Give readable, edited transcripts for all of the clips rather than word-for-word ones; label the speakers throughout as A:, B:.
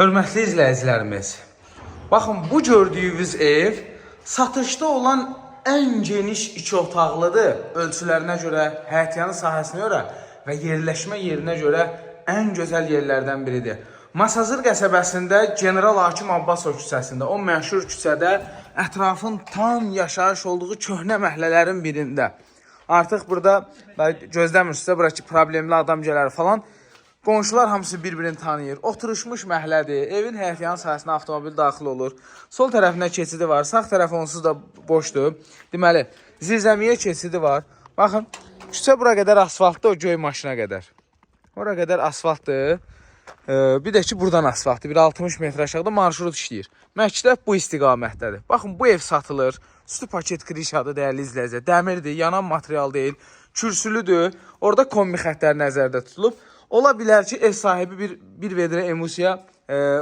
A: Hörmətli izləyicilərimiz, baxın bu gördüyünüz ev satışda olan ən geniş 2 otaqlıdır. Ölçülərinə görə, həyətyanı sahəsinə görə və yerləşmə yerinə görə ən gözəl yerlərdən biridir. Masazır qəsəbəsində General Hakim Abbasov küçəsində, o məşhur küçədə ətrafın tam yaşayış olduğu köhnə məhəllələrin birində. Artıq burada gözləmirsinizsə, buradakı problemli adam gələr falan. Qonşular hamısı bir-birini tanıyır. Oturuşmuş məhəllədir. Evin həyətyanı sahəsinə avtomobil daxil olur. Sol tərəfində keçidi var. Sağ tərəfi onsuz da boşdur. Deməli, zirzəmiyə keçidi var. Baxın, küçə bura qədər asfaltdır, o göy maşına qədər. Ora qədər asfaltdır. Bir də ki, buradan asfaltdır. Bir 60 metr aşağıda marşrut işləyir. Məktəb bu istiqamətdədir. Baxın, bu ev satılır. Üstü paket krişadır, dəyərli izləyicilər. Dəmirdir, yanan material deyil. Kürsülüdür. Orada kombi xəttləri nəzərdə tutulub. Ola bilər ki, ev sahibi bir vedrə emusiya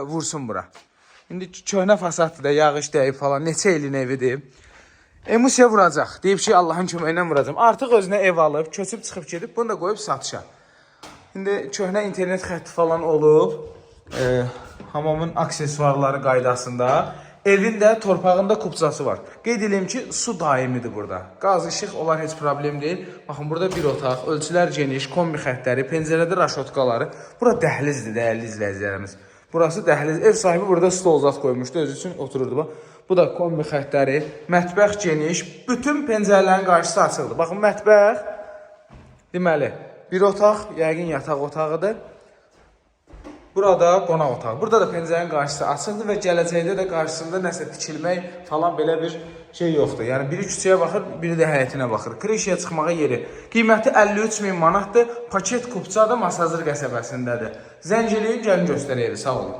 A: vursun bura. İndi köhnə fasaddır da, yağış dəyib falan, neçə ilin evidir. Emusiya vuracaq. Deyib ki, Allahın köməyindən vuracam. Artıq özünə ev alıb, köçüb çıxıb gedib, bunu da qoyub satışa. İndi köhnə internet xətti falan olub. Hamamın aksesuarları qaydasında. Evin də torpağında kupçası var. Qeyd edeyim ki, su daimidir burada. Qaz, işıq onlar heç problem deyil. Baxın, burada bir otaq, ölçülər geniş, kombi xəttləri, pəncərədə raşotkaları. Bura dəhlizdir, dəyərli izləyicilərimiz. Burası dəhliz. Ev sahibi burada stol zat qoymuşdu, özü üçün otururdu. Bu da kombi xəttləri, mətbəx geniş, bütün pəncərələrin qarşısı açıqdır. Baxın, mətbəx, deməli, bir otaq, yəqin yataq otağıdır. Burada qonaq otağı. Burada da pəncərənin qarşısı açıqdır və gələcəkdə də qarşısında nəsə tikilmək falan belə bir şey yoxdur. Yəni biri küçəyə baxır, biri də həyətinə baxır. Krişiyə çıxmağa yeri. Qiyməti 53.000 manatdır. Paket kupça da Masazır qəsəbəsindədir. Zəng eləyin, gəlin göstərək evi. Sağ olun.